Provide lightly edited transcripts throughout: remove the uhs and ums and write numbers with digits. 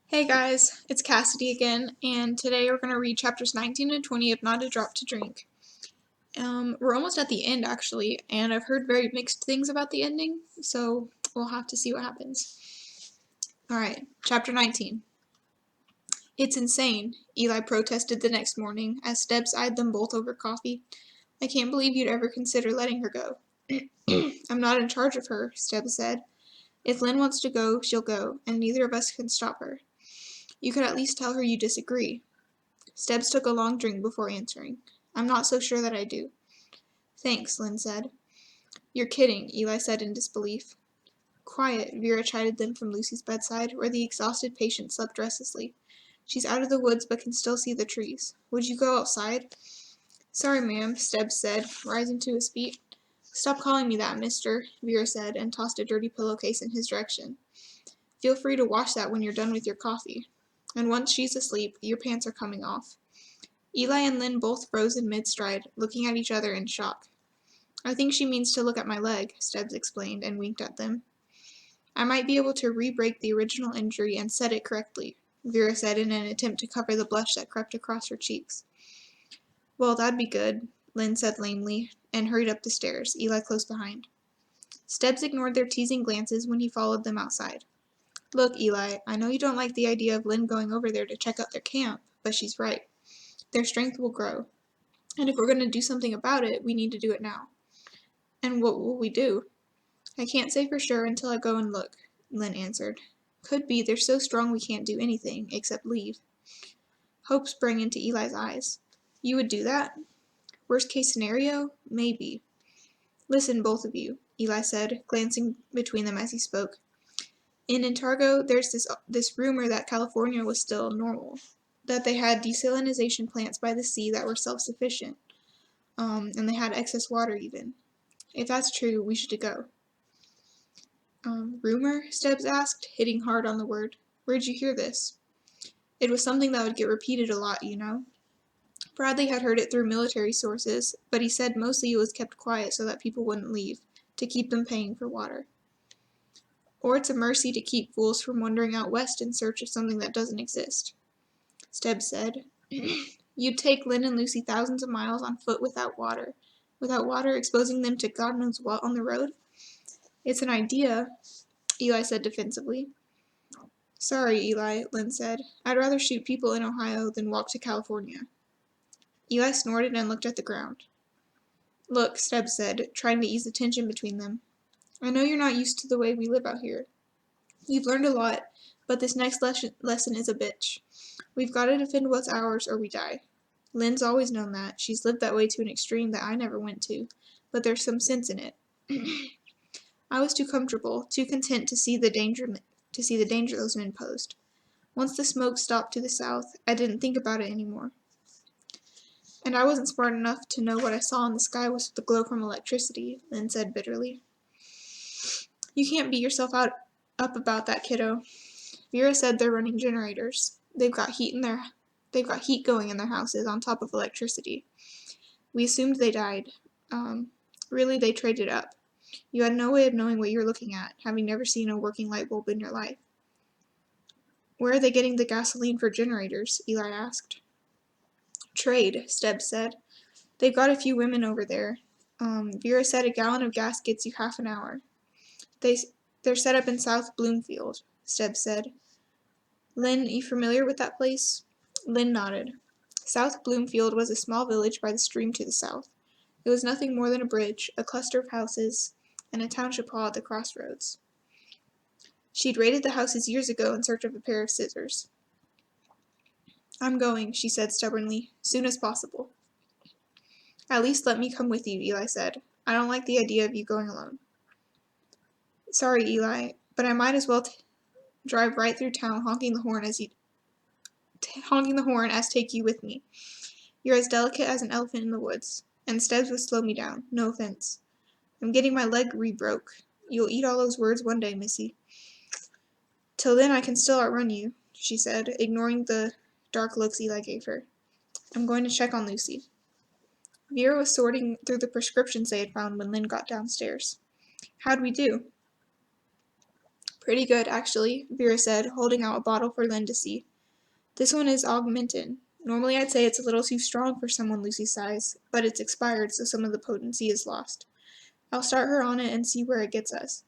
Hey guys, it's Cassidy again, and today we're going to read chapters 19 and 20 of Not a Drop to Drink. We're almost at the end actually, and I've heard very mixed things about the ending, so we'll have to see what happens. Alright, chapter 19. It's insane, Eli protested the next morning as Stebbs eyed them both over coffee. I can't believe you'd ever consider letting her go. I'm not in charge of her, Stebbs said. If Lynn wants to go, she'll go, and neither of us can stop her. You could at least tell her you disagree. Stebbs took a long drink before answering. I'm not so sure that I do. Thanks, Lynn said. You're kidding, Eli said in disbelief. Quiet, Vera chided them from Lucy's bedside, where the exhausted patient slept restlessly. She's out of the woods but can still see the trees. Would you go outside? Sorry, ma'am, Stebbs said, rising to his feet. Stop calling me that, mister, Vera said, and tossed a dirty pillowcase in his direction. Feel free to wash that when you're done with your coffee. And once she's asleep, your pants are coming off. Eli and Lynn both froze in mid-stride, looking at each other in shock. I think she means to look at my leg, Stebbs explained, and winked at them. I might be able to re-break the original injury and set it correctly, Vera said in an attempt to cover the blush that crept across her cheeks. Well, that'd be good, Lynn said lamely, and hurried up the stairs, Eli close behind. Stebbs ignored their teasing glances when he followed them outside. Look, Eli, I know you don't like the idea of Lynn going over there to check out their camp, but she's right. Their strength will grow. And if we're going to do something about it, we need to do it now. And what will we do? I can't say for sure until I go and look, Lynn answered. Could be they're so strong we can't do anything, except leave. Hope sprang into Eli's eyes. You would do that? Worst case scenario? Maybe. Listen, both of you, Eli said, glancing between them as he spoke. In Antargo, there's this rumor that California was still normal, that they had desalination plants by the sea that were self-sufficient, and they had excess water even. If that's true, we should go. Rumor? Stebbs asked, hitting hard on the word. Where'd you hear this? It was something that would get repeated a lot, you know. Bradley had heard it through military sources, but he said mostly it was kept quiet so that people wouldn't leave, to keep them paying for water. Or it's a mercy to keep fools from wandering out west in search of something that doesn't exist, Stebbs said. You'd take Lynn and Lucy thousands of miles on foot without water, exposing them to God knows what on the road? It's an idea, Eli said defensively. Sorry, Eli, Lynn said. I'd rather shoot people in Ohio than walk to California. Eli snorted and looked at the ground. Look, Stebbs said, trying to ease the tension between them. I know you're not used to the way we live out here. You've learned a lot, but this next lesson is a bitch. We've got to defend what's ours or we die. Lynn's always known that. She's lived that way to an extreme that I never went to, but there's some sense in it. I was too comfortable, too content to see the danger those men posed. Once the smoke stopped to the south, I didn't think about it anymore. And I wasn't smart enough to know what I saw in the sky was the glow from electricity, Lynn said bitterly. You can't beat yourself up about that, kiddo. Vera said they're running generators. They've got heat going in their houses on top of electricity. We assumed they died. Really, they traded up. You had no way of knowing what you're looking at, having never seen a working light bulb in your life. Where are they getting the gasoline for generators? Eli asked. Trade, Stebbs said. They've got a few women over there. Vera said a gallon of gas gets you half an hour. They're set up in South Bloomfield, Stebbs said. Lynn, you familiar with that place? Lynn nodded. South Bloomfield was a small village by the stream to the south. It was nothing more than a bridge, a cluster of houses, and a township hall at the crossroads. She'd raided the houses years ago in search of a pair of scissors. I'm going, she said stubbornly, soon as possible. At least let me come with you, Eli said. I don't like the idea of you going alone. Sorry, Eli, but I might as well drive right through town honking the horn as take you with me. You're as delicate as an elephant in the woods, and Stebbs would slow me down, no offense. I'm getting my leg re-broke. You'll eat all those words one day, missy. Till then I can still outrun you, she said, ignoring the dark looks Eli gave her. I'm going to check on Lucy. Vera was sorting through the prescriptions they had found when Lynn got downstairs. How'd we do? Pretty good, actually, Vera said, holding out a bottle for Lynn to see. This one is augmentin. Normally I'd say it's a little too strong for someone Lucy's size, but it's expired, so some of the potency is lost. I'll start her on it and see where it gets us.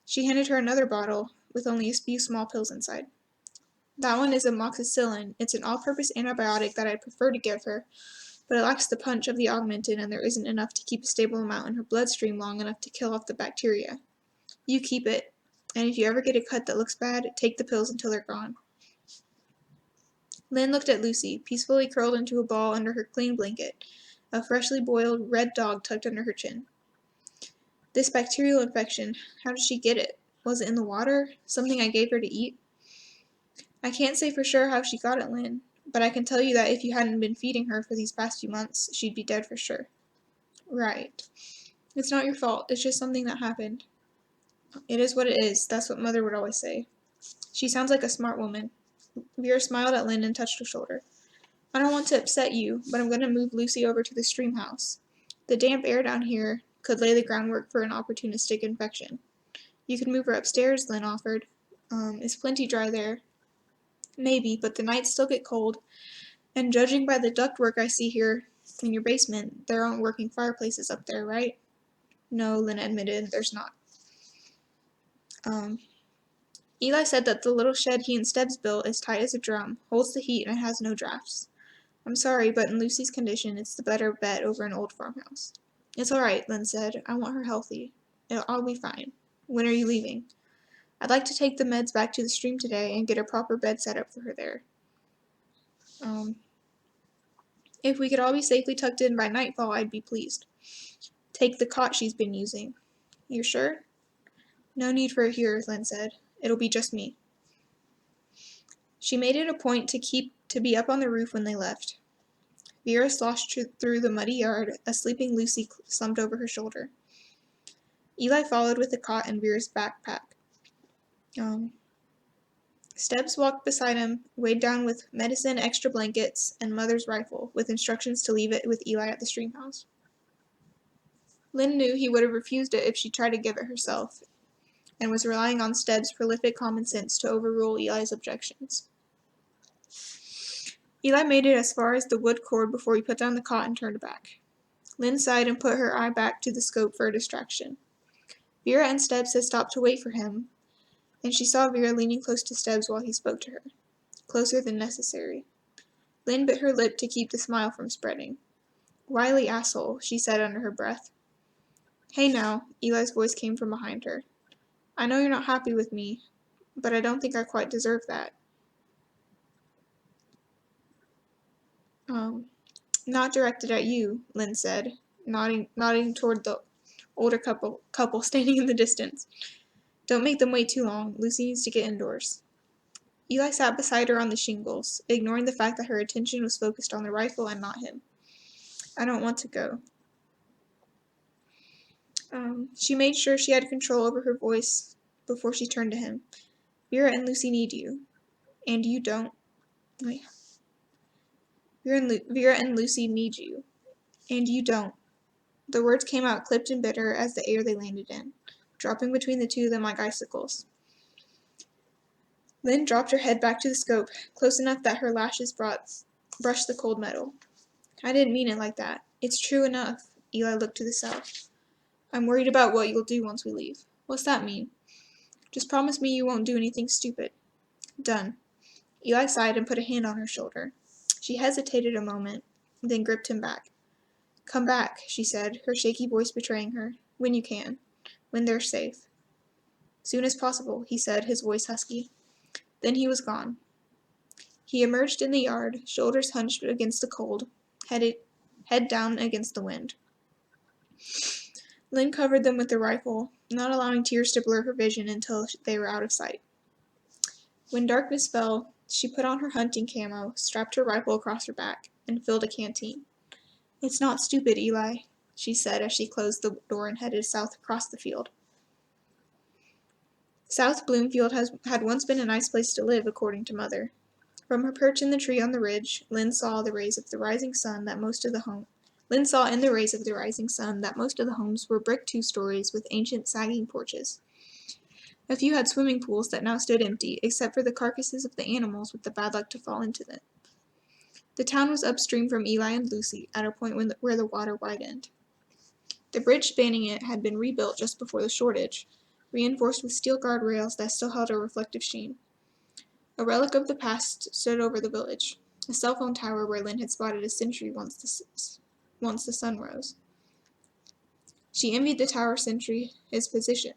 She handed her another bottle, with only a few small pills inside. That one is amoxicillin. It's an all-purpose antibiotic that I'd prefer to give her, but it lacks the punch of the augmentin and there isn't enough to keep a stable amount in her bloodstream long enough to kill off the bacteria. You keep it, and if you ever get a cut that looks bad, take the pills until they're gone. Lynn looked at Lucy, peacefully curled into a ball under her clean blanket, a freshly boiled red dog tucked under her chin. This bacterial infection, how did she get it? Was it in the water? Something I gave her to eat? I can't say for sure how she got it, Lynn, but I can tell you that if you hadn't been feeding her for these past few months, she'd be dead for sure. Right. It's not your fault, it's just something that happened. It is what it is, that's what Mother would always say. She sounds like a smart woman. Vera smiled at Lynn and touched her shoulder. I don't want to upset you, but I'm going to move Lucy over to the stream house. The damp air down here could lay the groundwork for an opportunistic infection. You could move her upstairs, Lynn offered. It's plenty dry there. Maybe, but the nights still get cold, and judging by the ductwork I see here in your basement, there aren't working fireplaces up there, right? No, Lynn admitted, there's not. Eli said that the little shed he and Stebbs built is tight as a drum, holds the heat, and has no drafts. I'm sorry, but in Lucy's condition, it's the better bet over an old farmhouse. It's all right, Lynn said. I want her healthy. I'll be fine. When are you leaving? I'd like to take the meds back to the stream today and get a proper bed set up for her there. If we could all be safely tucked in by nightfall, I'd be pleased. Take the cot she's been using. You're sure? No need for it here, Lynn said. It'll be just me. She made it a point to be up on the roof when they left. Vera sloshed through the muddy yard, a sleeping Lucy slumped over her shoulder. Eli followed with the cot and Vera's backpack. Stebbs walked beside him, weighed down with medicine, extra blankets, and Mother's rifle, with instructions to leave it with Eli at the stream house. Lynn knew he would have refused it if she tried to give it herself, and was relying on Stebbs' prolific common sense to overrule Eli's objections. Eli made it as far as the wood cord before he put down the cot and turned back. Lynn sighed and put her eye back to the scope for a distraction. Vera and Stebbs had stopped to wait for him, and she saw Vera leaning close to Stebbs while he spoke to her, closer than necessary. Lynn bit her lip to keep the smile from spreading. Wily asshole, she said under her breath. Hey now, Eli's voice came from behind her. I know you're not happy with me, but I don't think I quite deserve that. Not directed at you, Lynn said, nodding toward the older couple standing in the distance. Don't make them wait too long. Lucy needs to get indoors. Eli sat beside her on the shingles, ignoring the fact that her attention was focused on the rifle and not him. I don't want to go. She made sure she had control over her voice before she turned to him. Vera and Lucy need you. And you don't. Wait. Vera and Lucy need you. And you don't. The words came out clipped and bitter as the air they landed in, dropping between the two of them like icicles. Lynn dropped her head back to the scope, close enough that her lashes brushed the cold metal. I didn't mean it like that. It's true enough. Eli looked to the south. I'm worried about what you'll do once we leave. What's that mean? Just promise me you won't do anything stupid. Done. Eli sighed and put a hand on her shoulder. She hesitated a moment, then gripped him back. Come back, she said, her shaky voice betraying her. When you can. When they're safe. Soon as possible, he said, his voice husky. Then he was gone. He emerged in the yard, shoulders hunched against the cold, head down against the wind. Lynn covered them with the rifle, not allowing tears to blur her vision until they were out of sight. When darkness fell, she put on her hunting camo, strapped her rifle across her back, and filled a canteen. It's not stupid, Eli, she said as she closed the door and headed south across the field. South Bloomfield had once been a nice place to live, according to Mother. From her perch in the tree on the ridge, Lynn saw in the rays of the rising sun that most of the homes were brick two-stories with ancient sagging porches. A few had swimming pools that now stood empty, except for the carcasses of the animals with the bad luck to fall into them. The town was upstream from Eli and Lucy, at a point where the water widened. The bridge spanning it had been rebuilt just before the shortage, reinforced with steel guard rails that still held a reflective sheen. A relic of the past stood over the village, a cell phone tower where Lynn had spotted a sentry once the sun rose. She envied the tower sentry his position.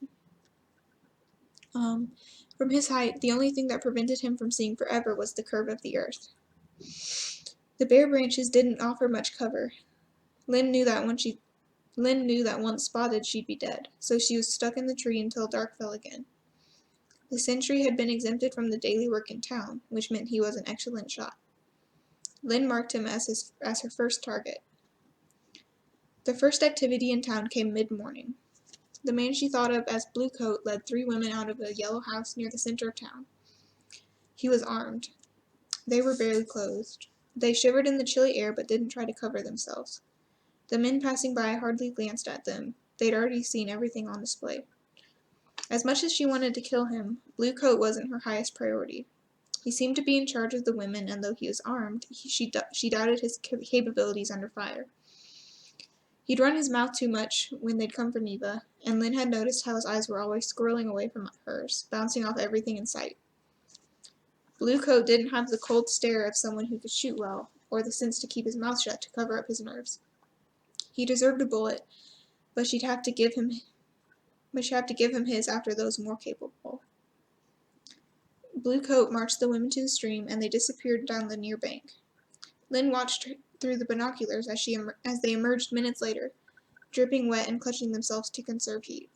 From his height, the only thing that prevented him from seeing forever was the curve of the earth. The bare branches didn't offer much cover. Lynn knew that once spotted she'd be dead, so she was stuck in the tree until dark fell again. The sentry had been exempted from the daily work in town, which meant he was an excellent shot. Lynn marked him as her first target. The first activity in town came mid-morning. The man she thought of as Blue Coat led 3 women out of a yellow house near the center of town. He was armed. They were barely clothed. They shivered in the chilly air but didn't try to cover themselves. The men passing by hardly glanced at them. They'd already seen everything on display. As much as she wanted to kill him, Blue Coat wasn't her highest priority. He seemed to be in charge of the women, and though he was armed, she doubted his capabilities under fire. He'd run his mouth too much when they'd come for Neva, and Lynn had noticed how his eyes were always squirreling away from hers, bouncing off everything in sight. Blue Coat didn't have the cold stare of someone who could shoot well, or the sense to keep his mouth shut to cover up his nerves. He deserved a bullet, but she'd have to give him his after those more capable. Blue Coat marched the women to the stream, and they disappeared down the near bank. Lynn watched through the binoculars as they emerged minutes later, dripping wet and clutching themselves to conserve heat.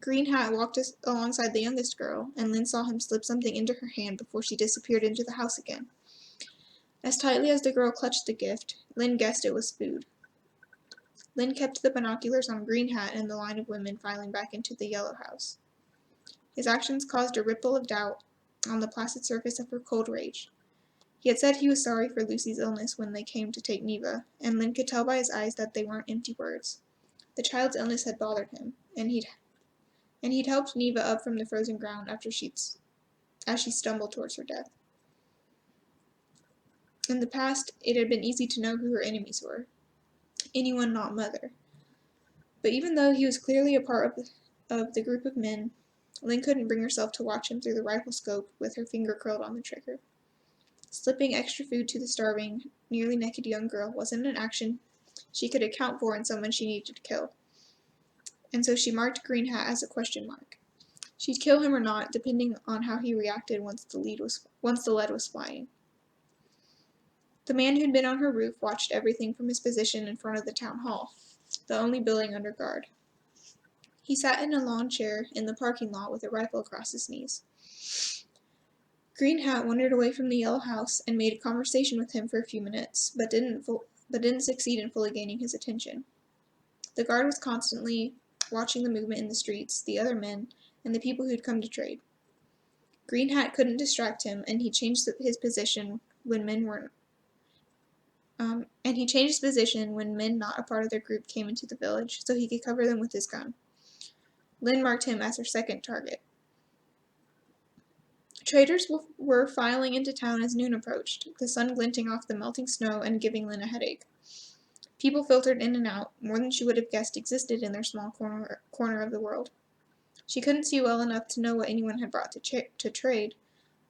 Green Hat walked alongside the youngest girl, and Lynn saw him slip something into her hand before she disappeared into the house again. As tightly as the girl clutched the gift, Lynn guessed it was food. Lynn kept the binoculars on Green Hat and the line of women filing back into the yellow house. His actions caused a ripple of doubt on the placid surface of her cold rage. He had said he was sorry for Lucy's illness when they came to take Neva, and Lynn could tell by his eyes that they weren't empty words. The child's illness had bothered him, and he'd helped Neva up from the frozen ground as she stumbled towards her death. In the past, it had been easy to know who her enemies were. Anyone not Mother. But even though he was clearly a part of the group of men, Lynn couldn't bring herself to watch him through the rifle scope with her finger curled on the trigger. Slipping extra food to the starving, nearly naked young girl wasn't an action she could account for in someone she needed to kill. And so she marked Green Hat as a question mark. She'd kill him or not, depending on how he reacted once the lead was flying. The man who'd been on her roof watched everything from his position in front of the town hall, the only building under guard. He sat in a lawn chair in the parking lot with a rifle across his knees. Green Hat wandered away from the yellow house and made a conversation with him for a few minutes, but didn't succeed in fully gaining his attention. The guard was constantly watching the movement in the streets, the other men, and the people who'd come to trade. Green Hat couldn't distract him, and he changed his position when men not a part of their group came into the village, so he could cover them with his gun. Lynn marked him as her second target. Traders were filing into town as noon approached, the sun glinting off the melting snow and giving Lynn a headache. People filtered in and out, more than she would have guessed existed in their small corner of the world. She couldn't see well enough to know what anyone had brought to trade,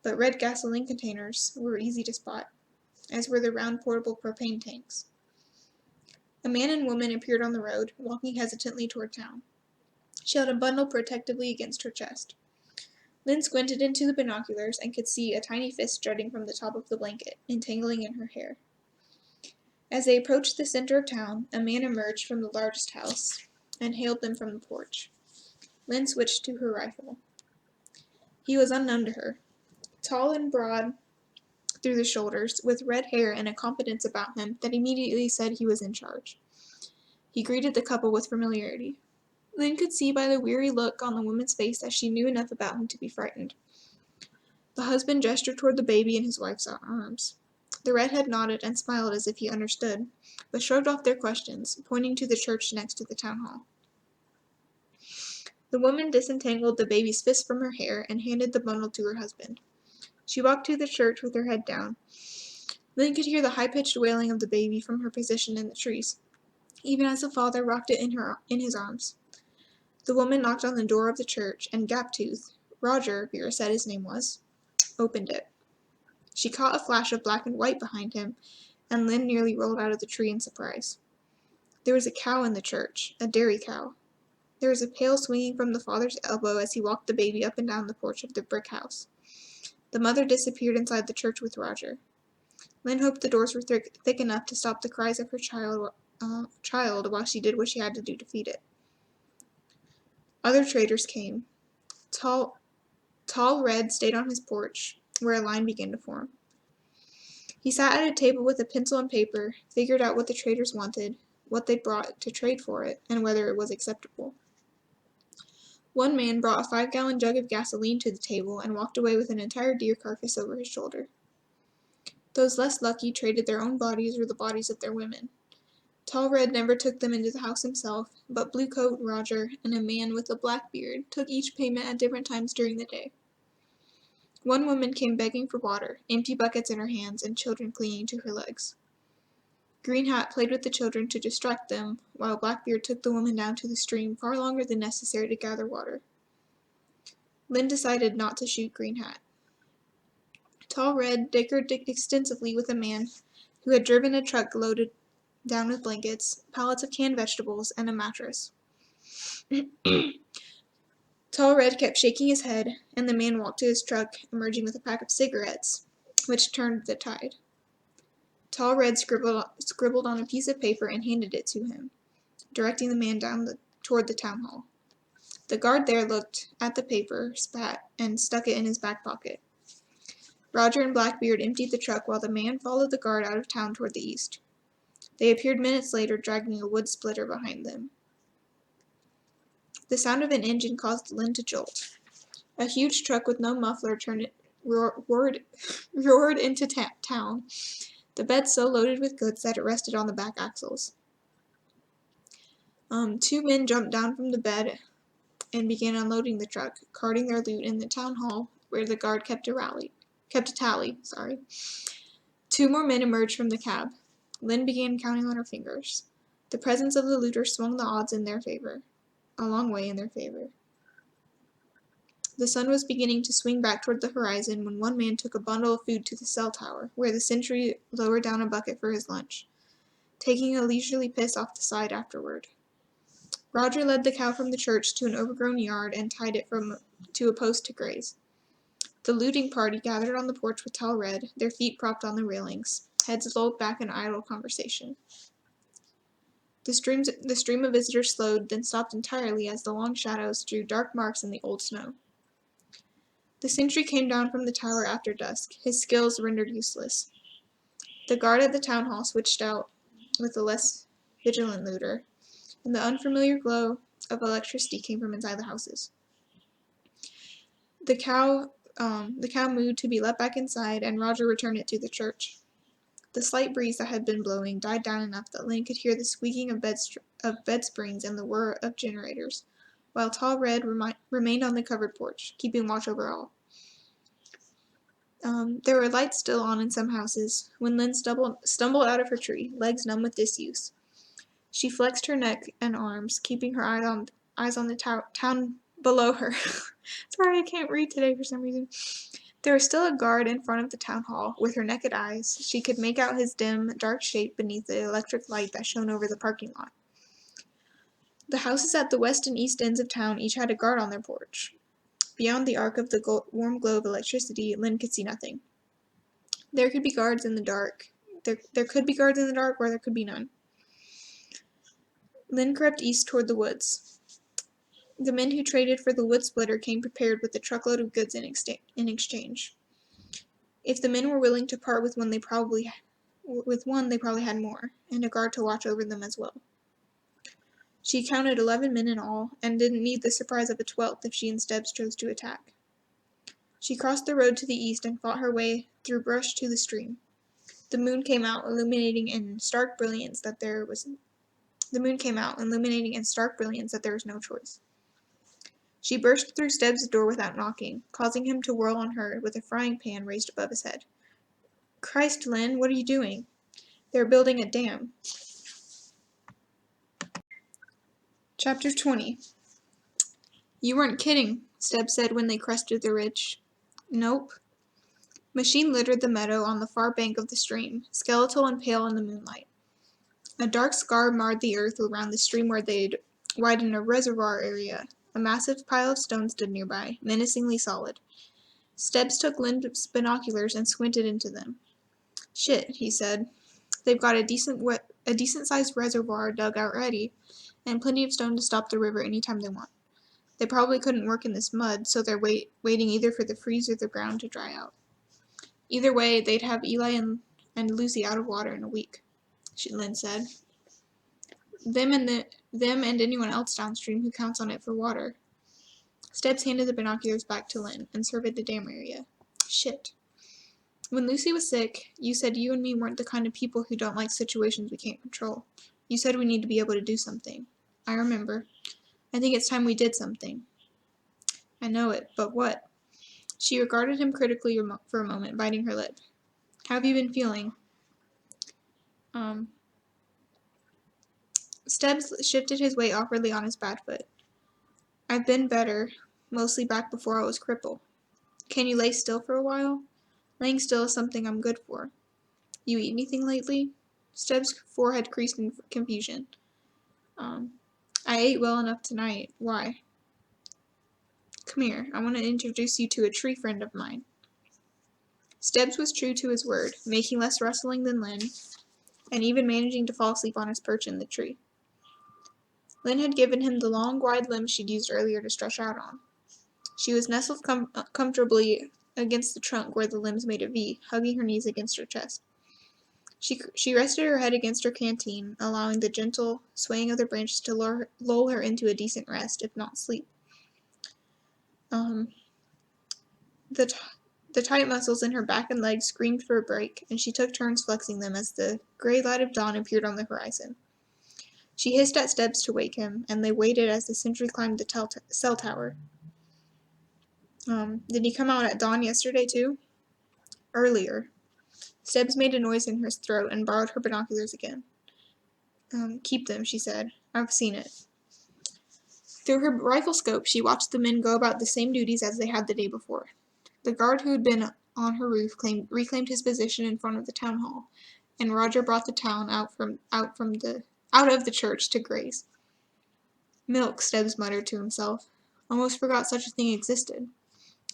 but red gasoline containers were easy to spot, as were the round portable propane tanks. A man and woman appeared on the road, walking hesitantly toward town. She held a bundle protectively against her chest. Lynn squinted into the binoculars and could see a tiny fist jutting from the top of the blanket, entangling in her hair. As they approached the center of town, a man emerged from the largest house and hailed them from the porch. Lynn switched to her rifle. He was unknown to her. Tall and broad through the shoulders, with red hair and a confidence about him that immediately said he was in charge. He greeted the couple with familiarity. Lynn could see by the weary look on the woman's face that she knew enough about him to be frightened. The husband gestured toward the baby in his wife's arms. The redhead nodded and smiled as if he understood, but shrugged off their questions, pointing to the church next to the town hall. The woman disentangled the baby's fist from her hair and handed the bundle to her husband. She walked to the church with her head down. Lynn could hear the high-pitched wailing of the baby from her position in the trees, even as the father rocked it in his arms. The woman knocked on the door of the church, and Gaptooth, Roger, Vera said his name was, opened it. She caught a flash of black and white behind him, and Lynn nearly rolled out of the tree in surprise. There was a cow in the church, a dairy cow. There was a pail swinging from the father's elbow as he walked the baby up and down the porch of the brick house. The mother disappeared inside the church with Roger. Lynn hoped the doors were thick enough to stop the cries of her child while she did what she had to do to feed it. Other traders came. Tall Red stayed on his porch, where a line began to form. He sat at a table with a pencil and paper, figured out what the traders wanted, what they'd brought to trade for it, and whether it was acceptable. One man brought a 5-gallon jug of gasoline to the table and walked away with an entire deer carcass over his shoulder. Those less lucky traded their own bodies or the bodies of their women. Tall Red never took them into the house himself, but Blue Coat, Roger, and a man with a black beard took each payment at different times during the day. One woman came begging for water, empty buckets in her hands and children clinging to her legs. Green Hat played with the children to distract them, while Blackbeard took the woman down to the stream far longer than necessary to gather water. Lynn decided not to shoot Green Hat. Tall Red dickered extensively with a man who had driven a truck loaded down with blankets, pallets of canned vegetables, and a mattress. Tall Red kept shaking his head, and the man walked to his truck, emerging with a pack of cigarettes, which turned the tide. Tall Red scribbled on a piece of paper and handed it to him, directing the man toward the town hall. The guard there looked at the paper, spat, and stuck it in his back pocket. Roger and Blackbeard emptied the truck while the man followed the guard out of town toward the east. They appeared minutes later, dragging a wood splitter behind them. The sound of an engine caused Lynn to jolt. A huge truck with no muffler roared into town, the bed so loaded with goods that it rested on the back axles. 2 men jumped down from the bed and began unloading the truck, carting their loot in the town hall where the guard kept a tally. 2 more men emerged from the cab. Lynn began counting on her fingers. The presence of the looters swung the odds in their favor, a long way in their favor. The sun was beginning to swing back toward the horizon when one man took a bundle of food to the cell tower, where the sentry lowered down a bucket for his lunch, taking a leisurely piss off the side afterward. Roger led the cow from the church to an overgrown yard and tied it to a post to graze. The looting party gathered on the porch with Tall Red, their feet propped on the railings, heads lolled back in idle conversation. The stream of visitors slowed, then stopped entirely as the long shadows drew dark marks in the old snow. The sentry came down from the tower after dusk, his skills rendered useless. The guard at the town hall switched out with a less vigilant looter, and the unfamiliar glow of electricity came from inside the houses. The cow mooed to be let back inside, and Roger returned it to the church. The slight breeze that had been blowing died down enough that Lynn could hear the squeaking of bed springs and the whir of generators, while Tall Red remained on the covered porch, keeping watch over all. There were lights still on in some houses when Lynn stumbled out of her tree, legs numb with disuse. She flexed her neck and arms, keeping her eyes on the town below her. Sorry, I can't read today for some reason. There was still a guard in front of the town hall. With her naked eyes, she could make out his dim, dark shape beneath the electric light that shone over the parking lot. The houses at the west and east ends of town each had a guard on their porch. Beyond the arc of the warm glow of electricity, Lynn could see nothing. There could be guards in the dark. There could be guards in the dark, or there could be none. Lynn crept east toward the woods. The men who traded for the wood splitter came prepared with a truckload of goods in exchange. If the men were willing to part with one, they probably had more, and a guard to watch over them as well. She counted 11 men in all, and didn't need the surprise of a 12th if she instead chose to attack. She crossed the road to the east and fought her way through brush to the stream. The moon came out, illuminating in stark brilliance that there was no choice. She burst through Stebb's door without knocking, causing him to whirl on her with a frying pan raised above his head. Christ, Lynn, what are you doing? They're building a dam. Chapter 20. You weren't kidding, Stebb said when they crested the ridge. Nope. Machine littered the meadow on the far bank of the stream, skeletal and pale in the moonlight. A dark scar marred the earth around the stream where they'd widened a reservoir area. A massive pile of stone stood nearby, menacingly solid. Stebbs took Lynn's binoculars and squinted into them. Shit, he said. They've got a decent-sized reservoir dug out ready, and plenty of stone to stop the river any time they want. They probably couldn't work in this mud, so they're waiting either for the freeze or the ground to dry out. Either way, they'd have Eli and Lucy out of water in a week, Lynn said. Them and anyone else downstream who counts on it for water. Stebbs handed the binoculars back to Lynn and surveyed the dam area. Shit. When Lucy was sick, you said you and me weren't the kind of people who don't like situations we can't control. You said we need to be able to do something. I remember. I think it's time we did something. I know it, but what? She regarded him critically for a moment, biting her lip. How have you been feeling? Stebbs shifted his weight awkwardly on his bad foot. I've been better, mostly back before I was crippled. Can you lay still for a while? Laying still is something I'm good for. You eat anything lately? Stebbs' forehead creased in confusion. I ate well enough tonight. Why? Come here. I want to introduce you to a tree friend of mine. Stebbs was true to his word, making less rustling than Lynn, and even managing to fall asleep on his perch in the tree. Lynn had given him the long, wide limbs she'd used earlier to stretch out on. She was nestled comfortably against the trunk where the limbs made a V, hugging her knees against her chest. She rested her head against her canteen, allowing the gentle swaying of the branches to lull her into a decent rest, if not sleep. The tight muscles in her back and legs screamed for a break, and she took turns flexing them as the gray light of dawn appeared on the horizon. She hissed at Stebbs to wake him, and they waited as the sentry climbed the cell tower. Did he come out at dawn yesterday, too? Earlier. Stebbs made a noise in her throat and borrowed her binoculars again. Keep them, she said. I've seen it. Through her rifle scope, she watched the men go about the same duties as they had the day before. The guard who had been on her roof reclaimed his position in front of the town hall, and Roger brought the town out of the church to graze. Milk, Stebbs muttered to himself. Almost forgot such a thing existed.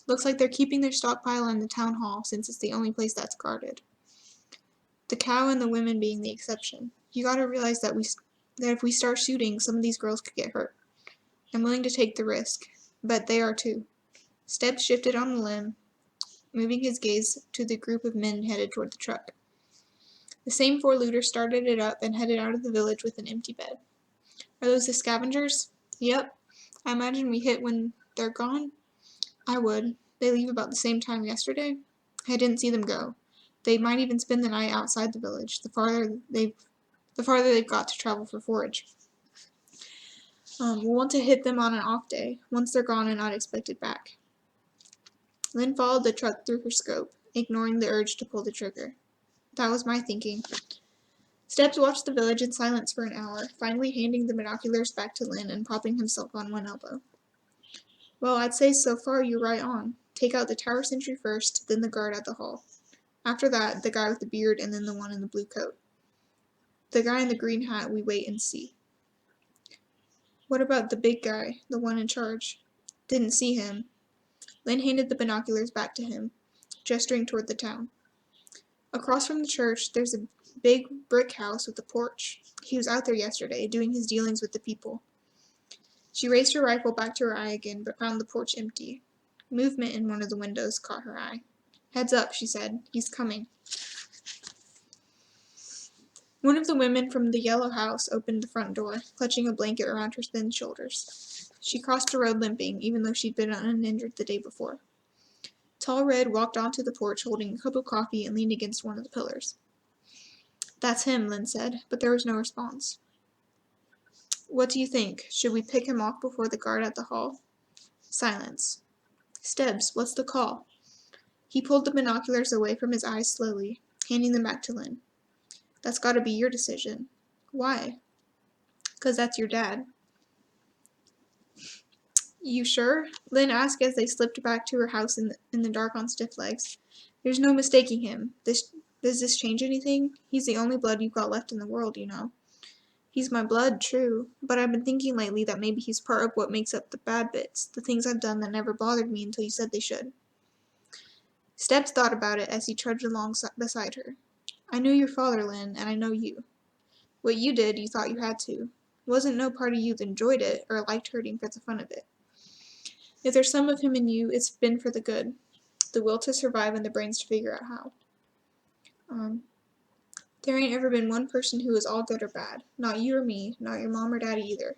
Looks like they're keeping their stockpile in the town hall, since it's the only place that's guarded. The cow and the women being the exception. You gotta realize that if we start shooting, some of these girls could get hurt. I'm willing to take the risk, but they are too. Stebbs shifted on the limb, moving his gaze to the group of men headed toward the truck. The same 4 looters started it up and headed out of the village with an empty bed. Are those the scavengers? Yep. I imagine we hit when they're gone? I would. They leave about the same time yesterday? I didn't see them go. They might even spend the night outside the village, the farther they've got to travel for forage. We'll want to hit them on an off day, once they're gone and not expected back. Lynn followed the truck through her scope, ignoring the urge to pull the trigger. That was my thinking. Stebbs watched the village in silence for an hour, finally handing the binoculars back to Lynn and propping himself on one elbow. Well, I'd say so far you're right on. Take out the tower sentry first, then the guard at the hall. After that, the guy with the beard, and then the one in the blue coat. The guy in the green hat, we wait and see. What about the big guy, the one in charge? Didn't see him. Lynn handed the binoculars back to him, gesturing toward the town. Across from the church, there's a big brick house with a porch. He was out there yesterday, doing his dealings with the people. She raised her rifle back to her eye again, but found the porch empty. Movement in one of the windows caught her eye. Heads up, she said. He's coming. One of the women from the yellow house opened the front door, clutching a blanket around her thin shoulders. She crossed the road limping, even though she'd been uninjured the day before. Tall Red walked onto the porch holding a cup of coffee and leaned against one of the pillars. That's him, Lynn said, but there was no response. What do you think? Should we pick him off before the guard at the hall? Silence. Stebbs, what's the call? He pulled the binoculars away from his eyes slowly, handing them back to Lynn. That's gotta be your decision. Why? 'Cause that's your dad. You sure? Lynn asked as they slipped back to her house in the dark on stiff legs. There's no mistaking him. Does this change anything? He's the only blood you've got left in the world, you know. He's my blood, true, but I've been thinking lately that maybe he's part of what makes up the bad bits, the things I've done that never bothered me until you said they should. Stebbs thought about it as he trudged along beside her. I knew your father, Lynn, and I know you. What you did, you thought you had to. Wasn't no part of you that enjoyed it or liked hurting for the fun of it. If there's some of him in you, it's been for the good. The will to survive and the brains to figure out how. There ain't ever been one person who is all good or bad. Not you or me, not your mom or daddy either.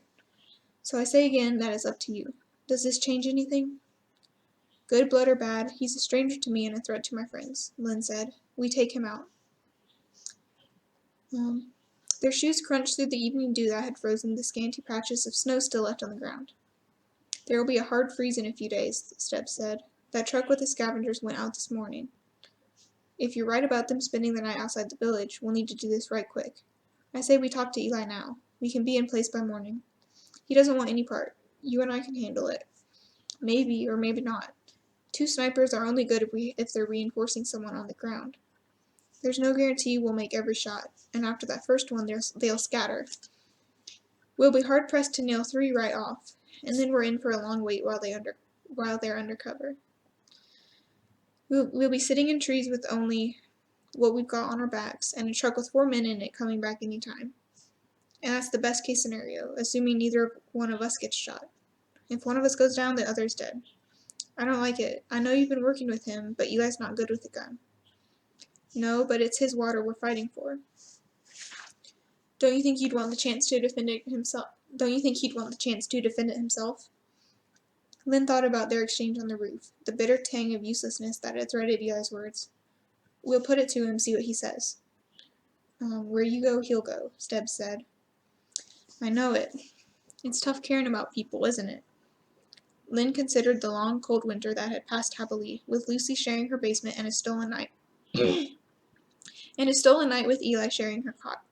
So I say again that it's up to you. Does this change anything? Good blood or bad, he's a stranger to me and a threat to my friends, Lynn said. We take him out. Their shoes crunched through the evening dew that had frozen the scanty patches of snow still left on the ground. There will be a hard freeze in a few days, Stebbs said. That truck with the scavengers went out this morning. If you're right about them spending the night outside the village, we'll need to do this right quick. I say we talk to Eli now. We can be in place by morning. He doesn't want any part. You and I can handle it. Maybe or maybe not. 2 snipers are only good if they're reinforcing someone on the ground. There's no guarantee we'll make every shot, and after that first one they'll scatter. We'll be hard-pressed to nail 3 right off, and then we're in for a long wait while they're under cover. We'll be sitting in trees with only what we've got on our backs, and a truck with 4 men in it coming back any time. And that's the best case scenario, assuming neither one of us gets shot. If one of us goes down, the other's dead. I don't like it. I know you've been working with him, but Eli's not good with a gun. No, but it's his water we're fighting for. Don't you think he'd want the chance to defend it himself? Lynn thought about their exchange on the roof, the bitter tang of uselessness that had threaded Eli's words. We'll put it to him, see what he says. Where you go, he'll go, Stebbs said. I know it. It's tough caring about people, isn't it? Lynn considered the long, cold winter that had passed happily, with Lucy sharing her basement and a stolen night with Eli sharing her cot.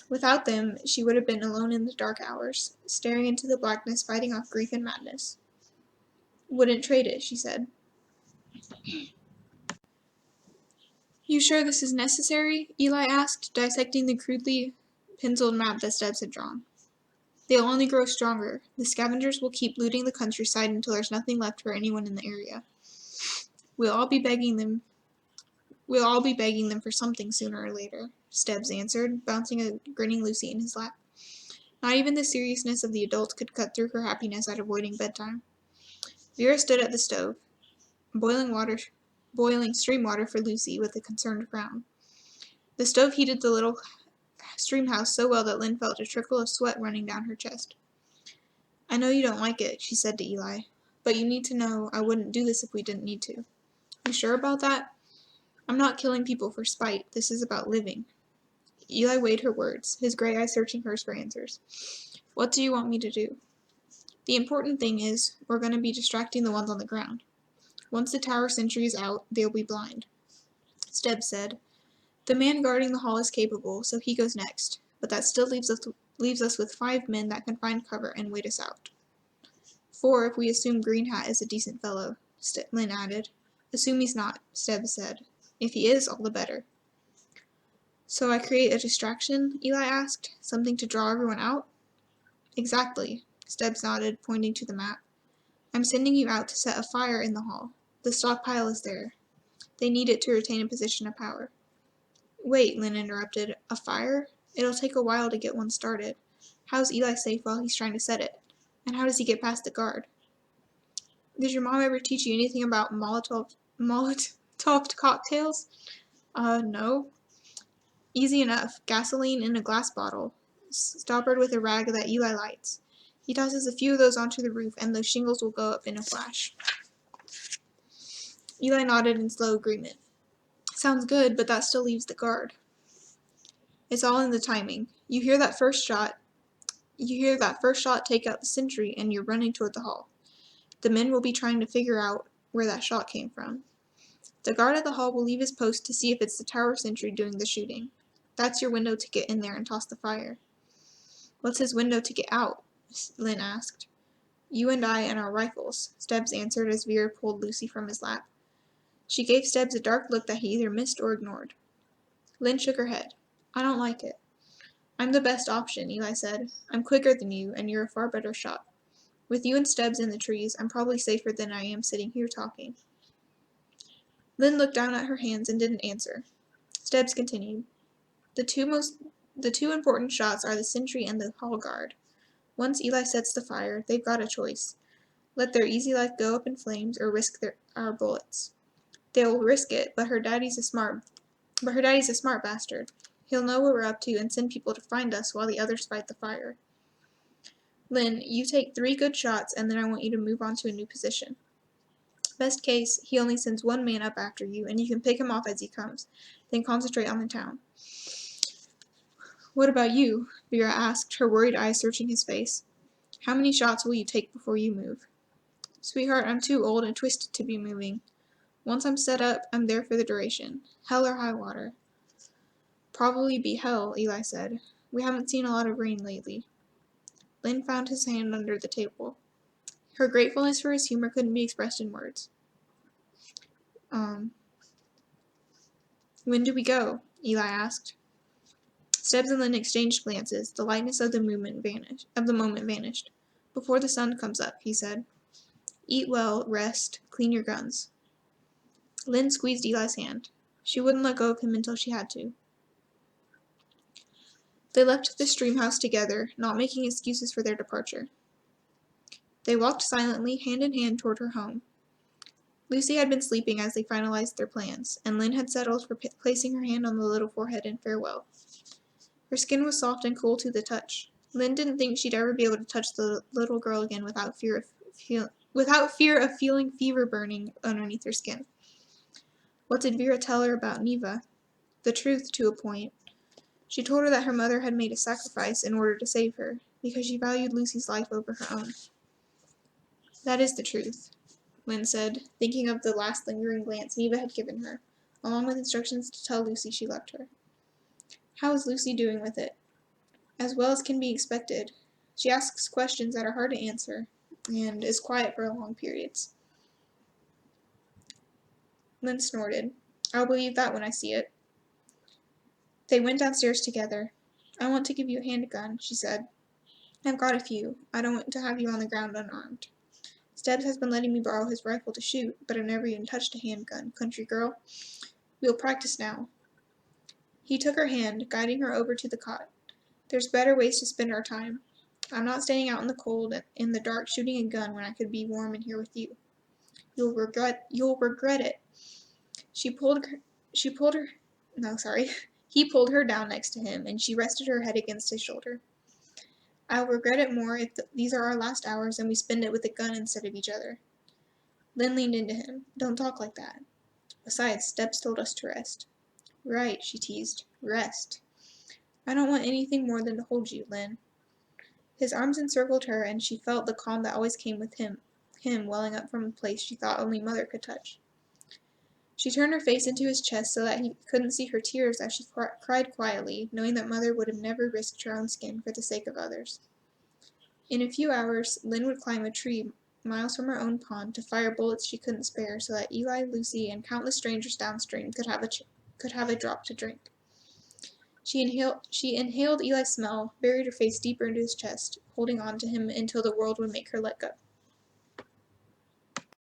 Without them, she would have been alone in the dark hours, staring into the blackness, fighting off grief and madness. Wouldn't trade it, she said. You sure this is necessary? Eli asked, dissecting the crudely penciled map that Stebbs had drawn. They'll only grow stronger. The scavengers will keep looting the countryside until there's nothing left for anyone in the area. We'll all be begging them for something sooner or later, Stebbs answered, bouncing a grinning Lucy in his lap. Not even the seriousness of the adults could cut through her happiness at avoiding bedtime. Vera stood at the stove, boiling stream water for Lucy with a concerned frown. The stove heated the little stream house so well that Lynn felt a trickle of sweat running down her chest. I know you don't like it, she said to Eli, but you need to know I wouldn't do this if we didn't need to. You sure about that? I'm not killing people for spite. This is about living. Eli weighed her words, his gray eyes searching hers for answers. What do you want me to do? The important thing is, we're going to be distracting the ones on the ground. Once the tower sentry is out, they'll be blind. Stebbs said, the man guarding the hall is capable, so he goes next, but that still leaves us with 5 men that can find cover and wait us out. 4 if we assume Green Hat is a decent fellow, Lynn added. Assume he's not, Stebbs said. If he is, all the better. So I create a distraction? Eli asked. Something to draw everyone out? Exactly, Stebbs nodded, pointing to the map. I'm sending you out to set a fire in the hall. The stockpile is there. They need it to retain a position of power. Wait, Lynn interrupted. A fire? It'll take a while to get one started. How's Eli safe while he's trying to set it? And how does he get past the guard? Did your mom ever teach you anything about Molotov cocktails? No. Easy enough. Gasoline in a glass bottle, stoppered with a rag that Eli lights. He tosses a few of those onto the roof, and those shingles will go up in a flash. Eli nodded in slow agreement. Sounds good, but that still leaves the guard. It's all in the timing. You hear that first shot take out the sentry, and you're running toward the hall. The men will be trying to figure out where that shot came from. The guard at the hall will leave his post to see if it's the tower sentry doing the shooting. That's your window to get in there and toss the fire." "What's his window to get out?" Lynn asked. "You and I and our rifles," Stubbs answered as Vera pulled Lucy from his lap. She gave Stubbs a dark look that he either missed or ignored. Lynn shook her head. "I don't like it." "I'm the best option," Eli said. "I'm quicker than you, and you're a far better shot. With you and Stubbs in the trees, I'm probably safer than I am sitting here talking." Lynn looked down at her hands and didn't answer. Stubbs continued. The two important shots are the sentry and the hall guard. Once Eli sets the fire, they've got a choice. Let their easy life go up in flames or risk our bullets. They'll risk it, but her daddy's a smart bastard. He'll know what we're up to and send people to find us while the others fight the fire. Lynn, you take 3 good shots and then I want you to move on to a new position. Best case, he only sends 1 man up after you, and you can pick him off as he comes. Then concentrate on the town. "What about you?" Vera asked, her worried eyes searching his face. "How many shots will you take before you move?" "Sweetheart, I'm too old and twisted to be moving. Once I'm set up, I'm there for the duration. Hell or high water." "Probably be hell," Eli said. "We haven't seen a lot of rain lately." Lynn found his hand under the table. Her gratefulness for his humor couldn't be expressed in words. "When do we go?" Eli asked. Stubbs and Lynn exchanged glances. The lightness of the moment vanished. "Before the sun comes up," he said. "Eat well, rest, clean your guns." Lynn squeezed Eli's hand. She wouldn't let go of him until she had to. They left the stream house together, not making excuses for their departure. They walked silently, hand in hand, toward her home. Lucy had been sleeping as they finalized their plans, and Lynn had settled for placing her hand on the little forehead in farewell. Her skin was soft and cool to the touch. Lynn didn't think she'd ever be able to touch the little girl again without fear of feeling fever burning underneath her skin. What did Vera tell her about Neva? The truth, to a point. She told her that her mother had made a sacrifice in order to save her, because she valued Lucy's life over her own. "That is the truth," Lynn said, thinking of the last lingering glance Neva had given her, along with instructions to tell Lucy she loved her. "How is Lucy doing with it?" "As well as can be expected. She asks questions that are hard to answer, and is quiet for long periods." Lynn snorted. "I'll believe that when I see it." They went downstairs together. "I want to give you a handgun," she said. "I've got a few. I don't want to have you on the ground unarmed. Stubbs has been letting me borrow his rifle to shoot, but I've never even touched a handgun, country girl. We'll practice now." He took her hand, guiding her over to the cot. "There's better ways to spend our time. I'm not staying out in the cold, in the dark, shooting a gun when I could be warm in here with you. You'll regret it." He pulled her down next to him, and she rested her head against his shoulder. "I'll regret it more if these are our last hours and we spend it with a gun instead of each other." Lynn leaned into him. "Don't talk like that. Besides, Stubbs told us to rest." "Right," she teased. "Rest. I don't want anything more than to hold you, Lynn." His arms encircled her, and she felt the calm that always came with him welling up from a place she thought only Mother could touch. She turned her face into his chest so that he couldn't see her tears as she cried quietly, knowing that Mother would have never risked her own skin for the sake of others. In a few hours, Lynn would climb a tree miles from her own pond to fire bullets she couldn't spare so that Eli, Lucy, and countless strangers downstream could have a drop to drink. She inhaled Eli's smell, buried her face deeper into his chest, holding on to him until the world would make her let go.